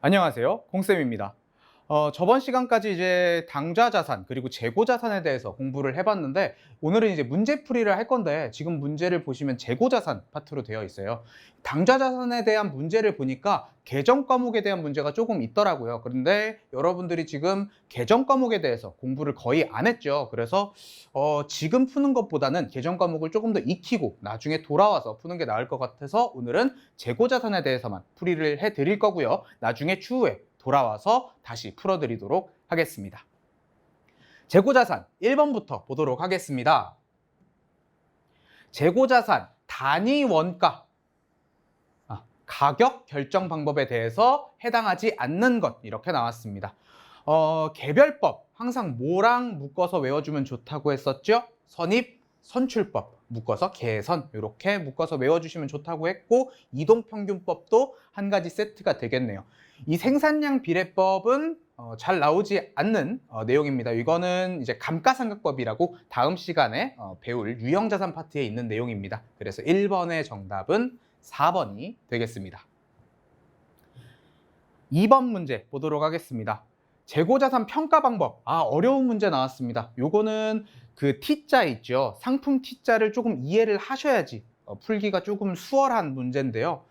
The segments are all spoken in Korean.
안녕하세요. 공쌤입니다. 저번 시간까지 이제 당좌자산 그리고 재고자산에 대해서 공부를 해봤는데 오늘은 이제 문제풀이를 할 건데 지금 문제를 보시면 재고자산 파트로 되어 있어요. 당좌자산에 대한 문제를 보니까 계정 과목에 대한 문제가 조금 있더라고요. 그런데 여러분들이 지금 계정 과목에 대해서 공부를 거의 안 했죠. 그래서 지금 푸는 것보다는 계정 과목을 조금 더 익히고 나중에 돌아와서 푸는 게 나을 것 같아서 오늘은 재고자산에 대해서만 풀이를 해드릴 거고요. 나중에 추후에 돌아와서 다시 풀어드리도록 하겠습니다. 재고자산 1번부터 보도록 하겠습니다. 재고자산 단위 원가 가격 결정 방법에 대해서 해당하지 않는 것 이렇게 나왔습니다. 개별법 항상 뭐랑 묶어서 외워주면 좋다고 했었죠? 선입, 선출법 묶어서 개선 이렇게 묶어서 외워주시면 좋다고 했고 이동평균법도 한 가지 세트가 되겠네요. 이 생산량 비례법은 잘 나오지 않는 내용입니다. 이거는 이제 감가상각법이라고 다음 시간에 배울 유형자산 파트에 있는 내용입니다. 그래서 1번의 정답은 4번이 되겠습니다. 2번 문제 보도록 하겠습니다. 재고자산 평가 방법. 어려운 문제 나왔습니다. 요거는 그 T자 있죠. 상품 T자를 조금 이해를 하셔야지 풀기가 조금 수월한 문제인데요.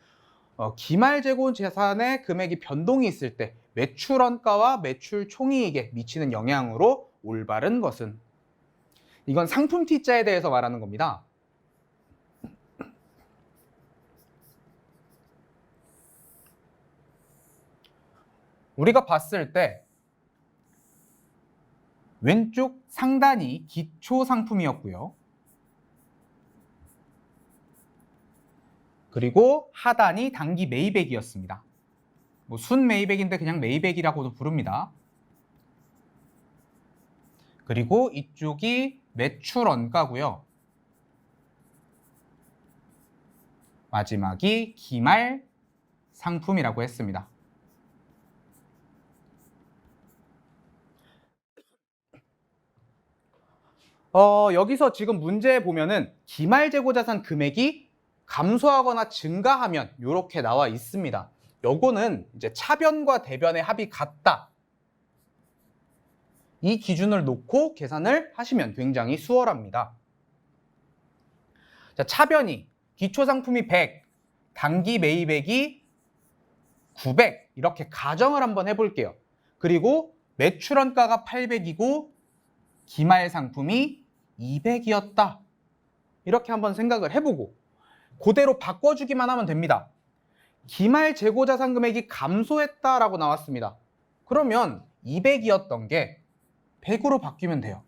기말 재고 자산의 금액이 변동이 있을 때 매출원가와 매출 총이익에 미치는 영향으로 올바른 것은? 이건 상품 T자에 대해서 말하는 겁니다. 우리가 봤을 때 왼쪽 상단이 기초 상품이었고요. 그리고 하단이 단기 매입액이었습니다. 순 매입액인데 그냥 매입액이라고도 부릅니다. 그리고 이쪽이 매출 원가고요. 마지막이 기말 상품이라고 했습니다. 여기서 지금 문제 보면은 기말 재고자산 금액이 감소하거나 증가하면 이렇게 나와 있습니다. 요거는 이제 차변과 대변의 합이 같다. 이 기준을 놓고 계산을 하시면 굉장히 수월합니다. 자, 차변이 기초상품이 100, 단기 매입액이 900 이렇게 가정을 한번 해볼게요. 그리고 매출원가가 800이고 기말 상품이 200이었다. 이렇게 한번 생각을 해보고 그대로 바꿔주기만 하면 됩니다. 기말 재고자산 금액이 감소했다라고 나왔습니다. 그러면 200이었던 게 100으로 바뀌면 돼요.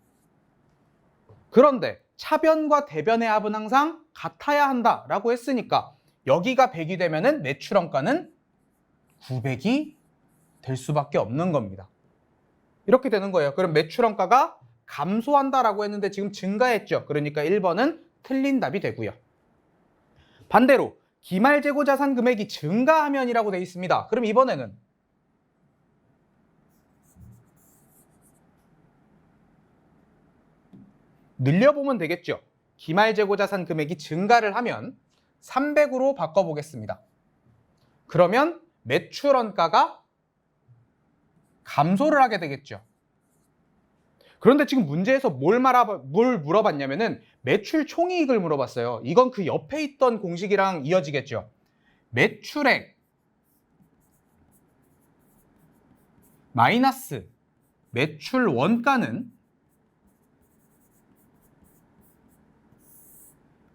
그런데 차변과 대변의 합은 항상 같아야 한다라고 했으니까 여기가 100이 되면은 매출원가는 900이 될 수밖에 없는 겁니다. 이렇게 되는 거예요. 그럼 매출원가가 감소한다라고 했는데 지금 증가했죠. 그러니까 1번은 틀린 답이 되고요. 반대로 기말 재고자산 금액이 증가하면이라고 되어 있습니다. 그럼 이번에는 늘려보면 되겠죠. 기말 재고자산 금액이 증가를 하면 300으로 바꿔보겠습니다. 그러면 매출원가가 감소를 하게 되겠죠. 그런데 지금 문제에서 뭘 물어봤냐면은 매출 총이익을 물어봤어요. 이건 그 옆에 있던 공식이랑 이어지겠죠. 매출액 마이너스 매출 원가는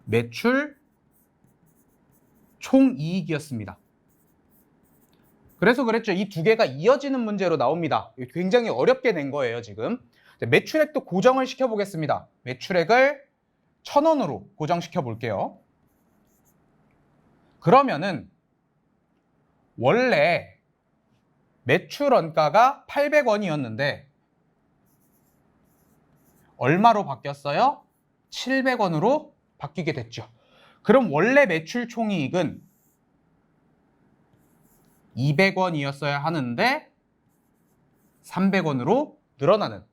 매출 총이익이었습니다. 그래서 그랬죠. 이 두 개가 이어지는 문제로 나옵니다. 굉장히 어렵게 낸 거예요, 지금. 매출액도 고정을 시켜보겠습니다. 매출액을 1,000원으로 고정시켜 볼게요. 그러면은 원래 매출 원가가 800원이었는데 얼마로 바뀌었어요? 700원으로 바뀌게 됐죠. 그럼 원래 매출 총이익은 200원이었어야 하는데 300원으로 늘어나는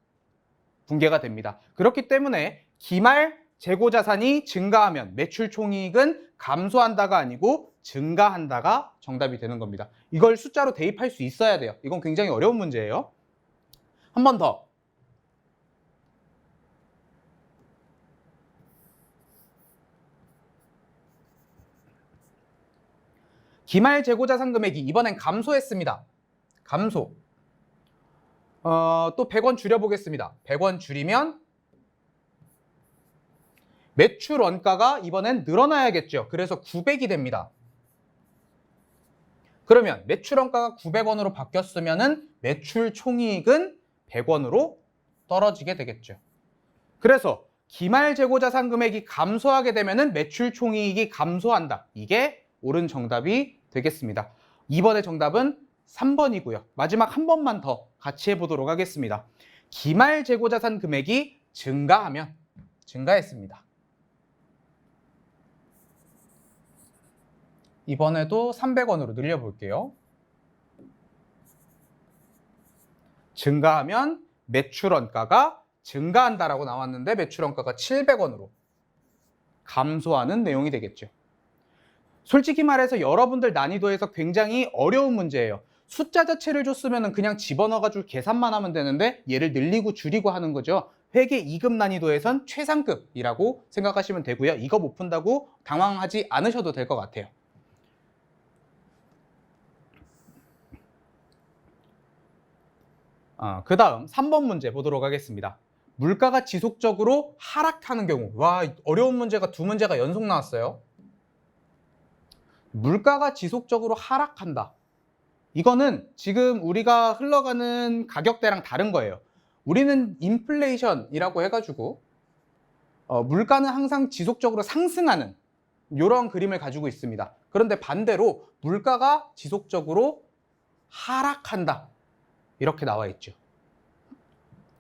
붕괴가 됩니다. 그렇기 때문에 기말 재고자산이 증가하면 매출 총이익은 감소한다가 아니고 증가한다가 정답이 되는 겁니다. 이걸 숫자로 대입할 수 있어야 돼요. 이건 굉장히 어려운 문제예요. 한 번 더. 기말 재고자산 금액이 이번엔 감소했습니다. 감소. 또 100원 줄여보겠습니다. 100원 줄이면 매출 원가가 이번엔 늘어나야겠죠. 그래서 900이 됩니다. 그러면 매출 원가가 900원으로 바뀌었으면 매출 총이익은 100원으로 떨어지게 되겠죠. 그래서 기말 재고자산 금액이 감소하게 되면 매출 총이익이 감소한다. 이게 옳은 정답이 되겠습니다. 이번의 정답은 3번이고요. 마지막 한 번만 더 같이 해보도록 하겠습니다. 기말 재고자산 금액이 증가하면 증가했습니다. 이번에도 300원으로 늘려볼게요. 증가하면 매출 원가가 증가한다라고 나왔는데 매출 원가가 700원으로 감소하는 내용이 되겠죠. 솔직히 말해서 여러분들 난이도에서 굉장히 어려운 문제예요. 숫자 자체를 줬으면 그냥 집어넣어가지고 계산만 하면 되는데 얘를 늘리고 줄이고 하는 거죠. 회계 2급 난이도에선 최상급이라고 생각하시면 되고요. 이거 못 푼다고 당황하지 않으셔도 될 것 같아요. 그 다음 3번 문제 보도록 하겠습니다. 물가가 지속적으로 하락하는 경우. 와, 어려운 문제가 두 문제가 연속 나왔어요. 물가가 지속적으로 하락한다. 이거는 지금 우리가 흘러가는 가격대랑 다른 거예요. 우리는 인플레이션이라고 해가지고 물가는 항상 지속적으로 상승하는 이런 그림을 가지고 있습니다. 그런데 반대로 물가가 지속적으로 하락한다. 이렇게 나와 있죠.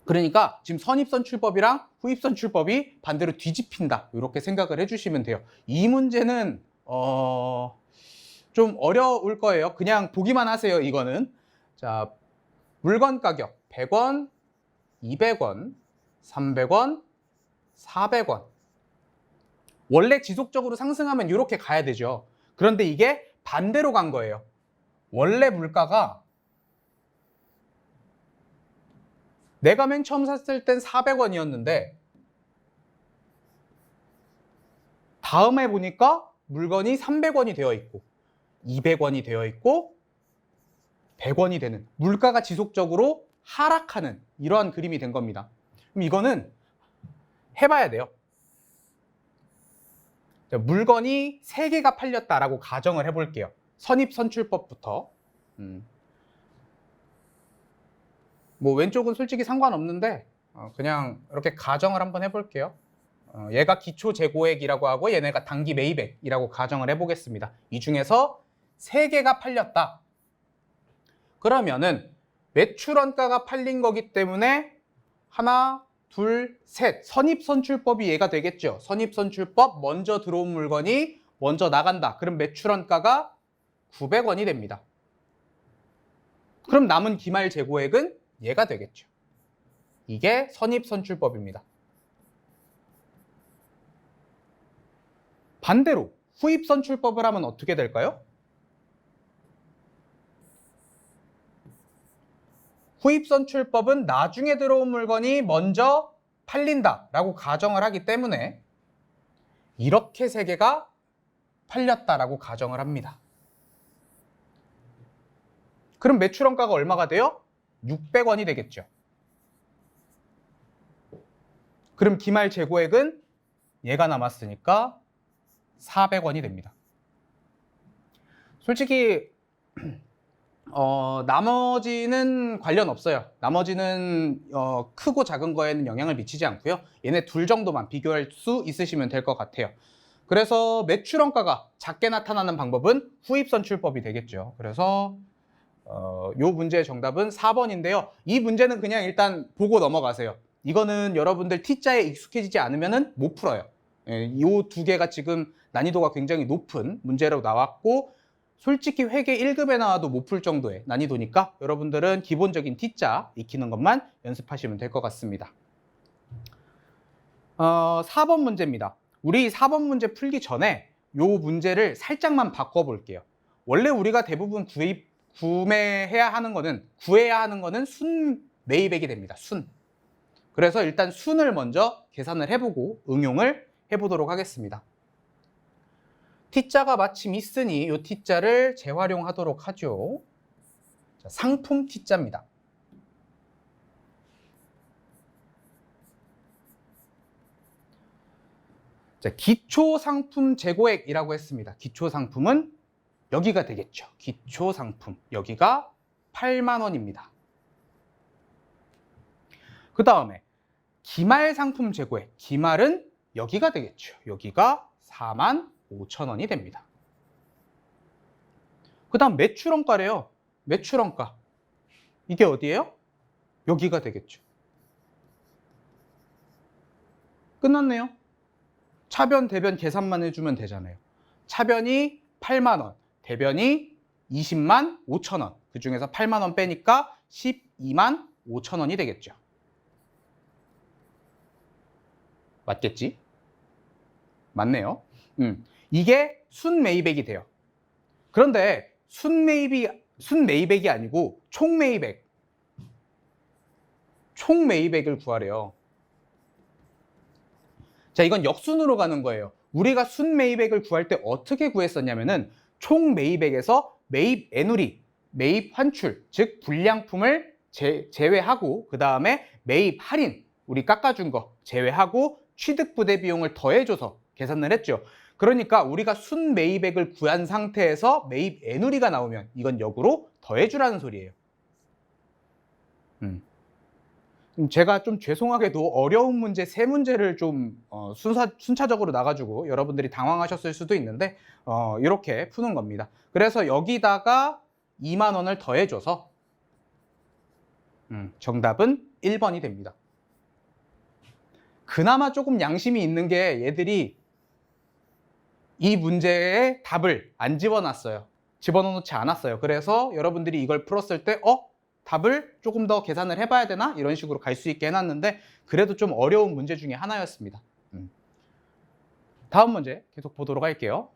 그러니까 지금 선입선출법이랑 후입선출법이 반대로 뒤집힌다. 이렇게 생각을 해주시면 돼요. 이 문제는 좀 어려울 거예요. 그냥 보기만 하세요. 이거는. 자, 물건 가격 100원, 200원, 300원, 400원. 원래 지속적으로 상승하면 이렇게 가야 되죠. 그런데 이게 반대로 간 거예요. 원래 물가가 내가 맨 처음 샀을 땐 400원이었는데 다음에 보니까 물건이 300원이 되어 있고 200원이 되어 있고 100원이 되는, 물가가 지속적으로 하락하는 이러한 그림이 된 겁니다. 그럼 이거는 해봐야 돼요. 물건이 3개가 팔렸다라고 가정을 해볼게요. 선입선출법부터. 뭐 왼쪽은 솔직히 상관없는데 그냥 이렇게 가정을 한번 해볼게요. 얘가 기초 재고액이라고 하고 얘네가 단기 매입액이라고 가정을 해보겠습니다. 이 중에서 3개가 팔렸다. 그러면은 매출 원가가 팔린 거기 때문에 하나, 둘, 셋. 선입선출법이 얘가 되겠죠. 선입선출법 먼저 들어온 물건이 먼저 나간다. 그럼 매출 원가가 900원이 됩니다. 그럼 남은 기말 재고액은 얘가 되겠죠. 이게 선입선출법입니다. 반대로 후입선출법을 하면 어떻게 될까요? 후입선출법은 나중에 들어온 물건이 먼저 팔린다라고 가정을 하기 때문에 이렇게 3개가 팔렸다라고 가정을 합니다. 그럼 매출 원가가 얼마가 돼요? 600원이 되겠죠. 그럼 기말 재고액은 얘가 남았으니까 400원이 됩니다. 솔직히 나머지는 관련 없어요. 나머지는 크고 작은 거에는 영향을 미치지 않고요. 얘네 둘 정도만 비교할 수 있으시면 될 것 같아요. 그래서 매출 원가가 작게 나타나는 방법은 후입선출법이 되겠죠. 그래서 요 문제의 정답은 4번인데요. 이 문제는 그냥 일단 보고 넘어가세요. 이거는 여러분들 T자에 익숙해지지 않으면 못 풀어요. 이 2개가 지금 난이도가 굉장히 높은 문제로 나왔고 솔직히 회계 1급에 나와도 못 풀 정도의 난이도니까 여러분들은 기본적인 T자 익히는 것만 연습하시면 될 것 같습니다. 4번 문제입니다. 우리 4번 문제 풀기 전에 요 문제를 살짝만 바꿔볼게요. 원래 우리가 대부분 구해야 하는 거는 순 매입액이 됩니다. 순. 그래서 일단 순을 먼저 계산을 해보고 응용을 해보도록 하겠습니다. T자가 마침 있으니 이 T자를 재활용하도록 하죠. 자, 상품 T자입니다. 자, 기초상품 재고액이라고 했습니다. 기초상품은 여기가 되겠죠. 기초상품 여기가 8만 원입니다. 그 다음에 기말상품 재고액, 기말은 여기가 되겠죠. 여기가 4만 5천 원이 됩니다. 그 다음 매출원가래요. 매출원가 이게 어디예요? 여기가 되겠죠. 끝났네요. 차변, 대변 계산만 해주면 되잖아요. 차변이 8만 원, 대변이 20만 5천 원. 그 중에서 8만 원 빼니까 12만 5천 원이 되겠죠. 맞겠지? 맞네요. 이게 순매입액이 돼요. 그런데 순매입액이 아니고 총매입액을 구하래요. 자, 이건 역순으로 가는 거예요. 우리가 순매입액을 구할 때 어떻게 구했었냐면은 총매입액에서 매입 애누리, 매입 환출, 즉 불량품을 제외하고 그 다음에 매입 할인, 우리 깎아준 거 제외하고 취득부대 비용을 더해줘서 계산을 했죠. 그러니까 우리가 순매입액을 구한 상태에서 매입 애누리가 나오면 이건 역으로 더해주라는 소리예요. 제가 좀 죄송하게도 어려운 문제 3문제를 좀 순차적으로 나가지고 여러분들이 당황하셨을 수도 있는데 이렇게 푸는 겁니다. 그래서 여기다가 2만 원을 더해줘서 정답은 1번이 됩니다. 그나마 조금 양심이 있는 게 얘들이 이 문제의 답을 안 집어놨어요. 집어넣지 않았어요. 그래서 여러분들이 이걸 풀었을 때 답을 조금 더 계산을 해봐야 되나? 이런 식으로 갈 수 있게 해놨는데 그래도 좀 어려운 문제 중에 하나였습니다. 다음 문제 계속 보도록 할게요.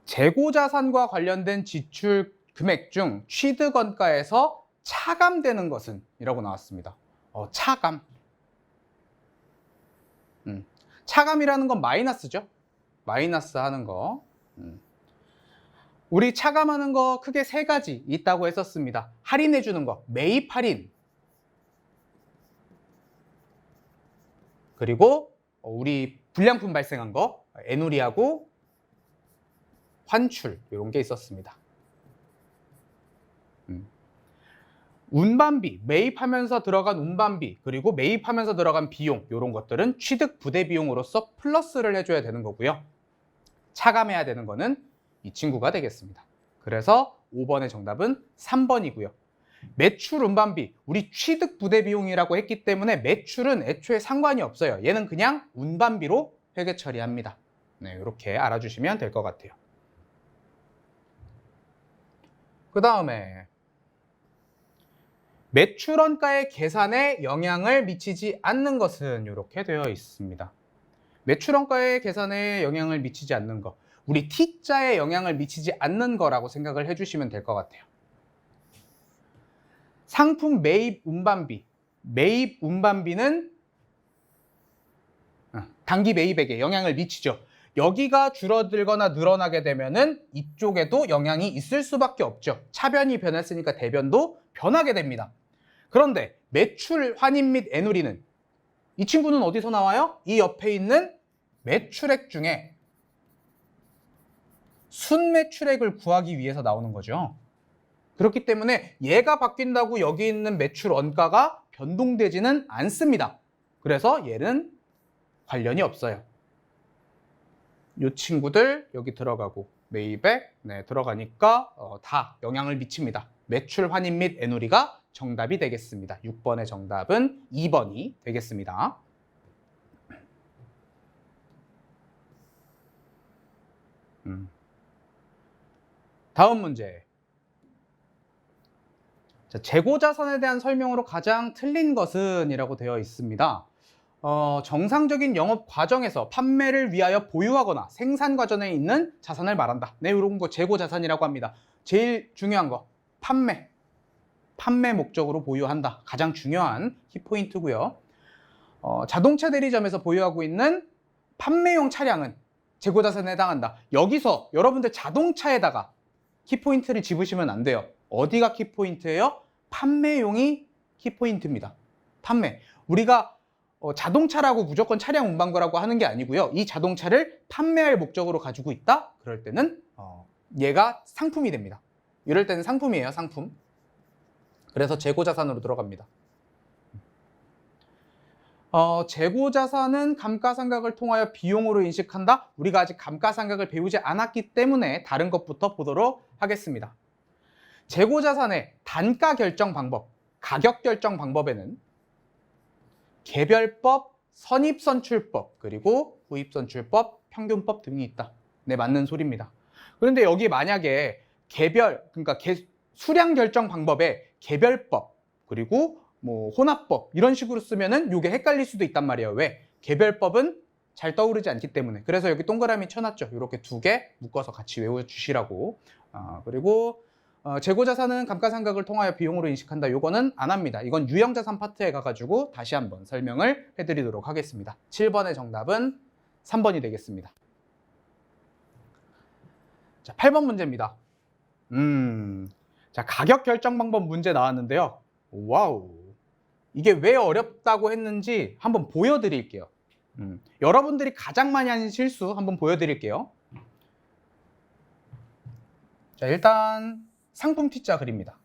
재고자산과 관련된 지출 금액 중 취득원가에서 차감되는 것은? 이라고 나왔습니다. 차감. 차감이라는 건 마이너스죠. 마이너스 하는 거. 우리 차감하는 거 크게 3가지 있다고 했었습니다. 할인해 주는 거, 매입 할인. 그리고 우리 불량품 발생한 거, 애누리하고 환출 이런 게 있었습니다. 운반비, 매입하면서 들어간 운반비, 그리고 매입하면서 들어간 비용 이런 것들은 취득 부대 비용으로서 플러스를 해줘야 되는 거고요. 차감해야 되는 거는 이 친구가 되겠습니다. 그래서 5번의 정답은 3번이고요. 매출 운반비, 우리 취득 부대 비용이라고 했기 때문에 매출은 애초에 상관이 없어요. 얘는 그냥 운반비로 회계 처리합니다. 네, 이렇게 알아주시면 될 것 같아요. 그 다음에 매출원가의 계산에 영향을 미치지 않는 것은 이렇게 되어 있습니다. 매출원가의 계산에 영향을 미치지 않는 것, 우리 T자에 영향을 미치지 않는 거라고 생각을 해주시면 될 것 같아요. 상품 매입 운반비, 매입 운반비는 단기 매입액에 영향을 미치죠. 여기가 줄어들거나 늘어나게 되면은 이쪽에도 영향이 있을 수밖에 없죠. 차변이 변했으니까 대변도 변하게 됩니다. 그런데 매출 환입 및 애누리는 이 친구는 어디서 나와요? 이 옆에 있는 매출액 중에 순매출액을 구하기 위해서 나오는 거죠. 그렇기 때문에 얘가 바뀐다고 여기 있는 매출 원가가 변동되지는 않습니다. 그래서 얘는 관련이 없어요. 이 친구들 여기 들어가고 매입액 들어가니까 다 영향을 미칩니다. 매출 환입 및 애누리가 정답이 되겠습니다. 6번의 정답은 2번이 되겠습니다. 다음 문제. 자, 재고자산에 대한 설명으로 가장 틀린 것은? 이라고 되어 있습니다. 정상적인 영업 과정에서 판매를 위하여 보유하거나 생산 과정에 있는 자산을 말한다. 네, 이런 거 재고 자산이라고 합니다. 제일 중요한 거, 판매 목적으로 보유한다. 가장 중요한 키포인트고요. 자동차 대리점에서 보유하고 있는 판매용 차량은 재고 자산에 해당한다. 여기서 여러분들 자동차에다가 키포인트를 집으시면 안 돼요. 어디가 키포인트예요? 판매용이 키포인트입니다. 판매. 우리가 자동차라고 무조건 차량 운반거라고 하는 게 아니고요. 이 자동차를 판매할 목적으로 가지고 있다? 그럴 때는 얘가 상품이 됩니다. 이럴 때는 상품이에요, 상품. 그래서 재고자산으로 들어갑니다. 재고자산은 감가상각을 통하여 비용으로 인식한다? 우리가 아직 감가상각을 배우지 않았기 때문에 다른 것부터 보도록 하겠습니다. 재고자산의 단가 결정 방법, 가격 결정 방법에는 개별법, 선입선출법, 그리고 구입선출법, 평균법 등이 있다. 네, 맞는 소리입니다. 그런데 여기 만약에 그러니까 수량 결정 방법에 개별법, 그리고 뭐 혼합법 이런 식으로 쓰면은 이게 헷갈릴 수도 있단 말이에요. 왜? 개별법은 잘 떠오르지 않기 때문에. 그래서 여기 동그라미 쳐놨죠. 이렇게 두 개 묶어서 같이 외워주시라고. 그리고 재고자산은 감가상각을 통하여 비용으로 인식한다. 요거는 안 합니다. 이건 유형자산 파트에 가가지고 다시 한번 설명을 해드리도록 하겠습니다. 7번의 정답은 3번이 되겠습니다. 자, 8번 문제입니다. 자, 가격 결정 방법 문제 나왔는데요. 와우. 이게 왜 어렵다고 했는지 한번 보여드릴게요. 여러분들이 가장 많이 하는 실수 한번 보여드릴게요. 자, 일단 상품 T자 그립니다.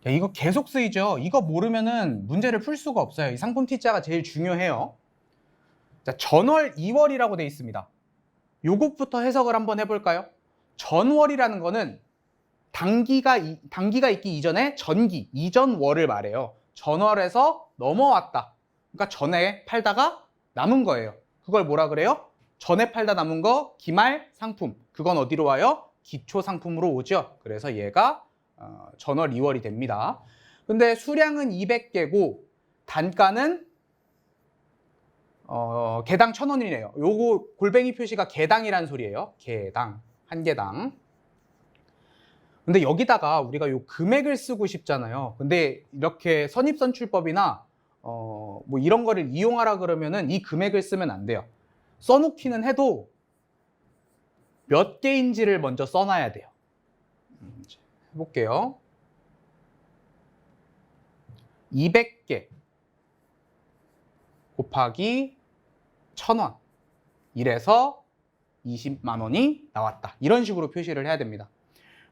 야, 이거 계속 쓰이죠? 이거 모르면은 문제를 풀 수가 없어요. 이 상품 T자가 제일 중요해요. 자, 전월 2월이라고 되어 있습니다. 요것부터 해석을 한번 해볼까요? 전월이라는 거는 단기가 있기 이전에 이전 월을 말해요. 전월에서 넘어왔다. 그러니까 전에 팔다가 남은 거예요. 그걸 뭐라 그래요? 전에 팔다 남은 거 기말 상품. 그건 어디로 와요? 기초 상품으로 오죠. 그래서 얘가 전월 2월이 됩니다. 근데 수량은 200개고 단가는 개당 1,000원이네요. 요거 골뱅이 표시가 개당이라는 소리예요. 개당, 한 개당. 근데 여기다가 우리가 요 금액을 쓰고 싶잖아요. 근데 이렇게 선입선출법이나 뭐 이런 거를 이용하라 그러면은 이 금액을 쓰면 안 돼요. 써놓기는 해도 몇 개인지를 먼저 써놔야 돼요. 해볼게요. 200개 곱하기 1,000원 이래서 20만 원이 나왔다. 이런 식으로 표시를 해야 됩니다.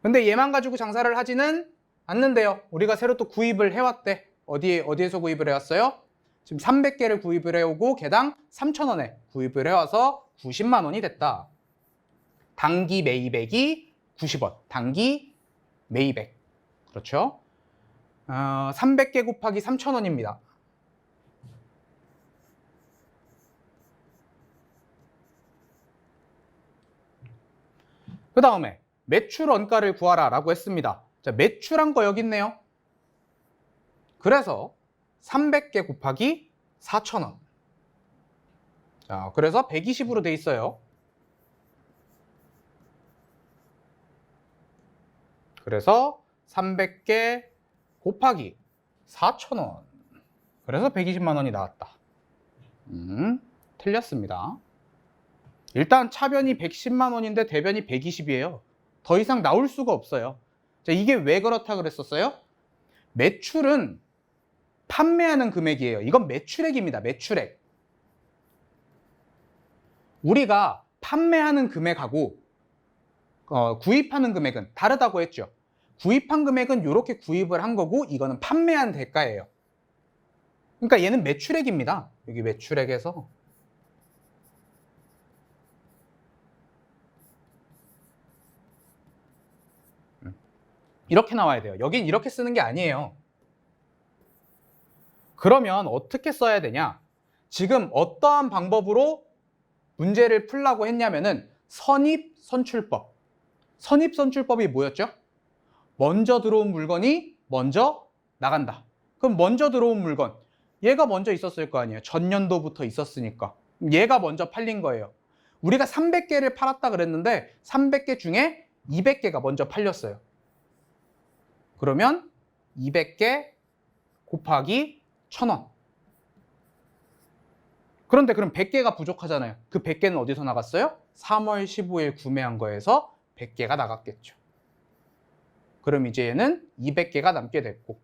근데 얘만 가지고 장사를 하지는 않는데요. 우리가 새로 또 구입을 해왔대. 어디에서 구입을 해왔어요? 지금 300개를 구입을 해오고 개당 3,000원에 구입을 해와서 90만 원이 됐다. 단기 매입액이 90원. 단기 매입액. 그렇죠? 300개 곱하기 3,000원입니다. 그 다음에 매출 원가를 구하라 라고 했습니다. 자, 매출한 거 여기 있네요. 그래서 300개 곱하기 4,000원. 자, 그래서 120으로 돼 있어요. 그래서 300개 곱하기 4,000원. 그래서 120만 원이 나왔다. 틀렸습니다. 일단 차변이 110만 원인데 대변이 120이에요. 더 이상 나올 수가 없어요. 자, 이게 왜 그렇다 그랬었어요? 매출은 판매하는 금액이에요. 이건 매출액입니다. 매출액. 우리가 판매하는 금액하고 구입하는 금액은 다르다고 했죠. 구입한 금액은 이렇게 구입을 한 거고 이거는 판매한 대가예요. 그러니까 얘는 매출액입니다. 여기 매출액에서 이렇게 나와야 돼요. 여긴 이렇게 쓰는 게 아니에요. 그러면 어떻게 써야 되냐? 지금 어떠한 방법으로 문제를 풀라고 했냐면은 선입선출법. 선입선출법이 뭐였죠? 먼저 들어온 물건이 먼저 나간다. 그럼 먼저 들어온 물건, 얘가 먼저 있었을 거 아니에요. 전년도부터 있었으니까. 얘가 먼저 팔린 거예요. 우리가 300개를 팔았다 그랬는데 300개 중에 200개가 먼저 팔렸어요. 그러면 200개 곱하기 1,000원. 그런데 그럼 100개가 부족하잖아요. 그 100개는 어디서 나갔어요? 3월 15일 구매한 거에서 100개가 나갔겠죠. 그럼 이제 얘는 200개가 남게 됐고,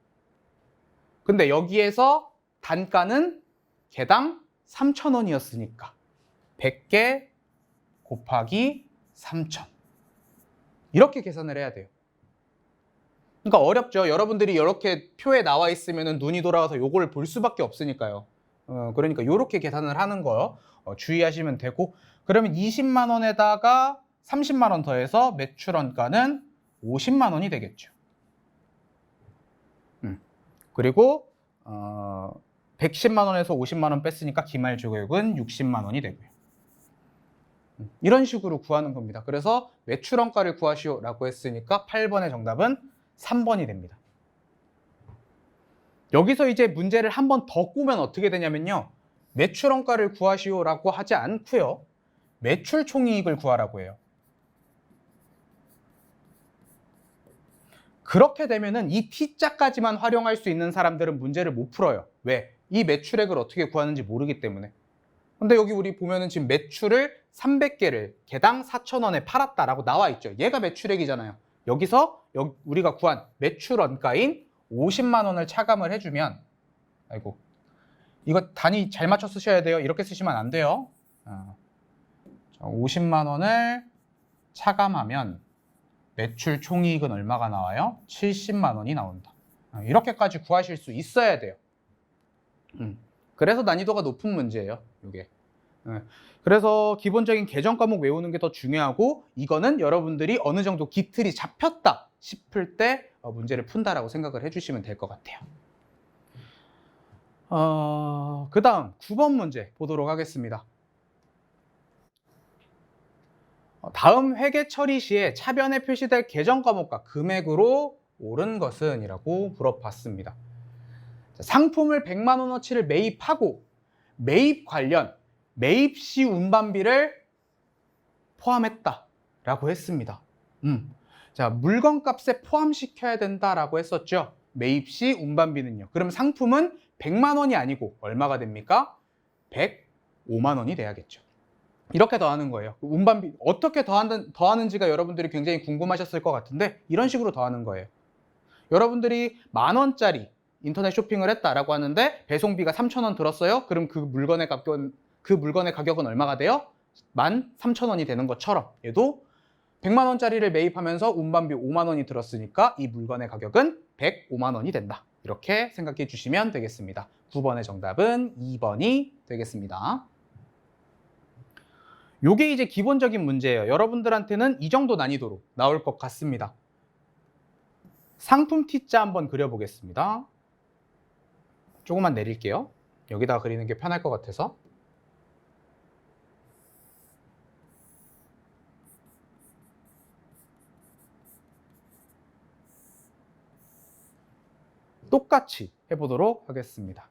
근데 여기에서 단가는 개당 3,000원이었으니까 100개 곱하기 3,000. 이렇게 계산을 해야 돼요. 그러니까 어렵죠. 여러분들이 이렇게 표에 나와 있으면 눈이 돌아와서 요걸 볼 수밖에 없으니까요. 그러니까 이렇게 계산을 하는 거 주의하시면 되고, 그러면 20만 원에다가 30만 원 더해서 매출 원가는 50만 원이 되겠죠. 그리고 110만 원에서 50만 원 뺐으니까 기말주고액은 60만 원이 되고요. 이런 식으로 구하는 겁니다. 그래서 매출 원가를 구하시오라고 했으니까 8번의 정답은 3번이 됩니다. 여기서 이제 문제를 한 번 더 꾸면 어떻게 되냐면요. 매출 원가를 구하시오라고 하지 않고요. 매출 총이익을 구하라고 해요. 그렇게 되면은 이 T자까지만 활용할 수 있는 사람들은 문제를 못 풀어요. 왜? 이 매출액을 어떻게 구하는지 모르기 때문에. 근데 여기 우리 보면은 지금 매출을 300개를 개당 4,000원에 팔았다라고 나와 있죠. 얘가 매출액이잖아요. 여기서 우리가 구한 매출 원가인 50만 원을 차감을 해주면, 아이고, 이거 단위 잘 맞춰 쓰셔야 돼요. 이렇게 쓰시면 안 돼요. 50만 원을 차감하면 매출 총이익은 얼마가 나와요? 70만 원이 나온다. 이렇게까지 구하실 수 있어야 돼요. 그래서 난이도가 높은 문제예요, 이게. 그래서 기본적인 계정 과목 외우는 게 더 중요하고, 이거는 여러분들이 어느 정도 기틀이 잡혔다 싶을 때 문제를 푼다라고 생각을 해주시면 될 것 같아요. 그 다음 9번 문제 보도록 하겠습니다. 다음 회계 처리 시에 차변에 표시될 계정 과목과 금액으로 옳은 것은? 이라고 물어봤습니다. 상품을 100만 원어치를 매입하고 매입 관련 매입 시 운반비를 포함했다라고 했습니다. 자, 물건값에 포함시켜야 된다라고 했었죠. 매입 시 운반비는요. 그럼 상품은 100만 원이 아니고 얼마가 됩니까? 105만 원이 돼야겠죠. 이렇게 더하는 거예요. 운반비 어떻게 더하는지가 여러분들이 굉장히 궁금하셨을 것 같은데, 이런 식으로 더하는 거예요. 여러분들이 10,000원짜리 인터넷 쇼핑을 했다라고 하는데 배송비가 3,000원 들었어요. 그럼 그 물건의 가격은 얼마가 돼요? 13,000원이 되는 것처럼 얘도 100만 원짜리를 매입하면서 운반비 5만 원이 들었으니까 이 물건의 가격은 105만 원이 된다. 이렇게 생각해 주시면 되겠습니다. 9번의 정답은 2번이 되겠습니다. 요게 이제 기본적인 문제예요. 여러분들한테는 이 정도 난이도로 나올 것 같습니다. 상품 T자 한번 그려보겠습니다. 조금만 내릴게요. 여기다가 그리는 게 편할 것 같아서. 똑같이 해보도록 하겠습니다.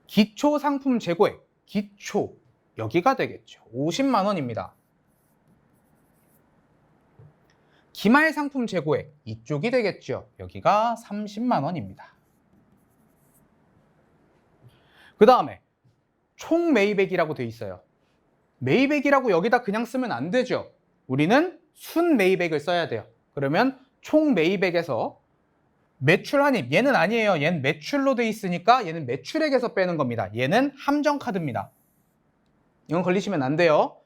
기초 상품 재고액, 기초 여기가 되겠죠. 50만 원입니다. 기말 상품 재고액 이쪽이 되겠죠. 여기가 30만 원입니다. 그 다음에 총 매입액이라고 돼 있어요. 매입액이라고 여기다 그냥 쓰면 안 되죠. 우리는 순 매입액을 써야 돼요. 그러면 총 매입액에서 매출 한입, 얘는 아니에요. 얘는 매출로 돼 있으니까 얘는 매출액에서 빼는 겁니다. 얘는 함정카드입니다. 이건 걸리시면 안 돼요.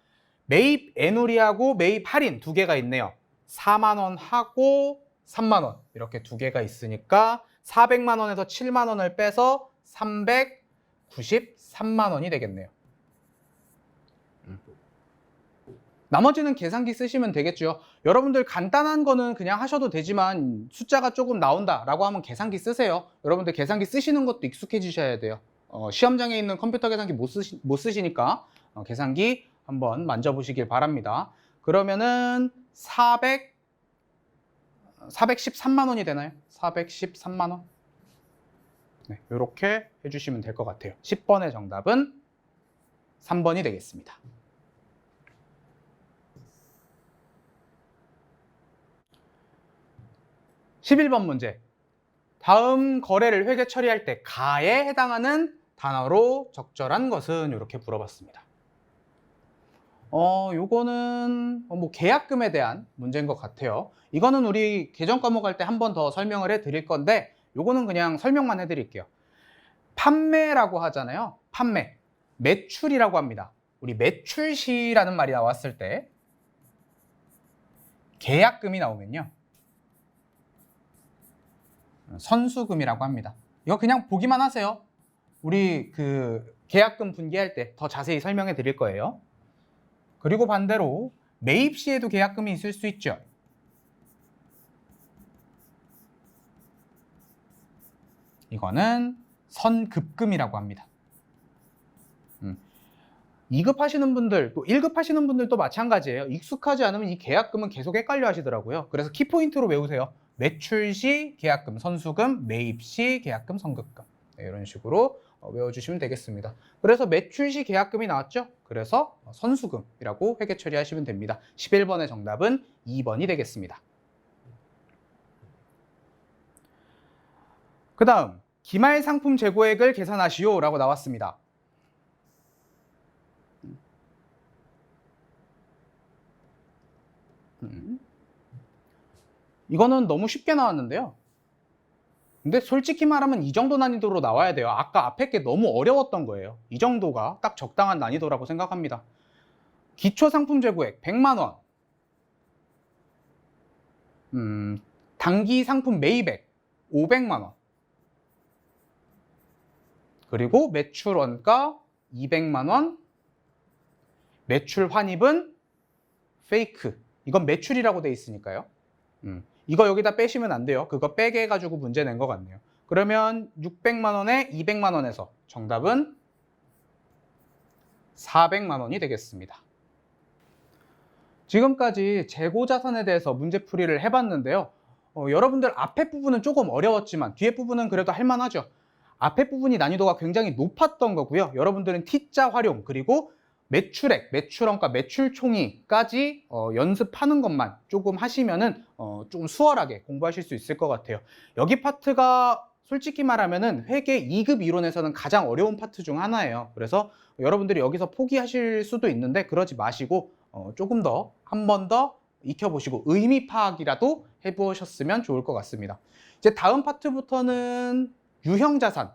매입 애누리하고 매입 할인 두 개가 있네요. 4만 원 하고 3만 원 이렇게 두 개가 있으니까 400만 원에서 7만 원을 빼서 393만 원이 되겠네요. 나머지는 계산기 쓰시면 되겠죠. 여러분들 간단한 거는 그냥 하셔도 되지만 숫자가 조금 나온다라고 하면 계산기 쓰세요. 여러분들 계산기 쓰시는 것도 익숙해지셔야 돼요. 시험장에 있는 컴퓨터 계산기 못 쓰시니까 계산기 한번 만져보시길 바랍니다. 그러면은 413만 원이 되나요? 413만 원. 네, 이렇게 해주시면 될 것 같아요. 10번의 정답은 3번이 되겠습니다. 11번 문제. 다음 거래를 회계 처리할 때 가에 해당하는 단어로 적절한 것은 이렇게 물어봤습니다. 요거는 뭐 계약금에 대한 문제인 것 같아요. 이거는 우리 계정 과목 할 때 한 번 더 설명을 해드릴 건데 요거는 그냥 설명만 해드릴게요. 판매라고 하잖아요. 판매. 매출이라고 합니다. 우리 매출시라는 말이 나왔을 때 계약금이 나오면요. 선수금이라고 합니다. 이거 그냥 보기만 하세요. 우리 그 계약금 분기할 때 더 자세히 설명해 드릴 거예요. 그리고 반대로 매입 시에도 계약금이 있을 수 있죠. 이거는 선급금이라고 합니다. 2급 하시는 분들, 또 1급 하시는 분들도 마찬가지예요. 익숙하지 않으면 이 계약금은 계속 헷갈려 하시더라고요. 그래서 키포인트로 외우세요. 매출 시 계약금 선수금, 매입 시 계약금 선급금. 네, 이런 식으로 외워주시면 되겠습니다. 그래서 매출 시 계약금이 나왔죠? 그래서 선수금이라고 회계 처리하시면 됩니다. 11번의 정답은 2번이 되겠습니다. 그 다음 기말 상품 재고액을 계산하시오 라고 나왔습니다. 이거는 너무 쉽게 나왔는데요. 근데 솔직히 말하면 이 정도 난이도로 나와야 돼요. 아까 앞에 게 너무 어려웠던 거예요. 이 정도가 딱 적당한 난이도라고 생각합니다. 기초 상품 재고액 100만 원. 단기 상품 매입액 500만 원. 그리고 매출 원가 200만 원. 매출 환입은 페이크. 이건 매출이라고 돼 있으니까요. 이거 여기다 빼시면 안 돼요. 그거 빼게 해가지고 문제 낸 것 같네요. 그러면 600만 원에 200만 원에서 정답은 400만 원이 되겠습니다. 지금까지 재고자산에 대해서 문제풀이를 해봤는데요. 여러분들 앞에 부분은 조금 어려웠지만 뒤에 부분은 그래도 할만하죠. 앞에 부분이 난이도가 굉장히 높았던 거고요. 여러분들은 T자 활용 그리고 매출액, 매출원가, 매출총위까지 연습하는 것만 조금 하시면은 조금 수월하게 공부하실 수 있을 것 같아요. 여기 파트가 솔직히 말하면은 회계 2급 이론에서는 가장 어려운 파트 중 하나예요. 그래서 여러분들이 여기서 포기하실 수도 있는데 그러지 마시고 조금 더 한 번 더 익혀보시고 의미 파악이라도 해보셨으면 좋을 것 같습니다. 이제 다음 파트부터는 유형자산,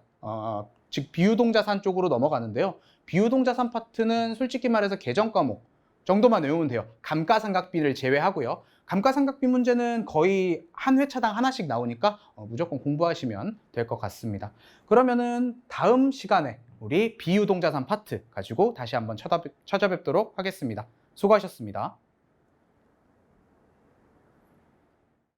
즉 비유동자산 쪽으로 넘어가는데요. 비유동자산 파트는 솔직히 말해서 계정 과목 정도만 외우면 돼요. 감가상각비를 제외하고요. 감가상각비 문제는 거의 한 회차당 하나씩 나오니까 무조건 공부하시면 될 것 같습니다. 그러면은 다음 시간에 우리 비유동자산 파트 가지고 다시 한번 찾아뵙도록 하겠습니다. 수고하셨습니다.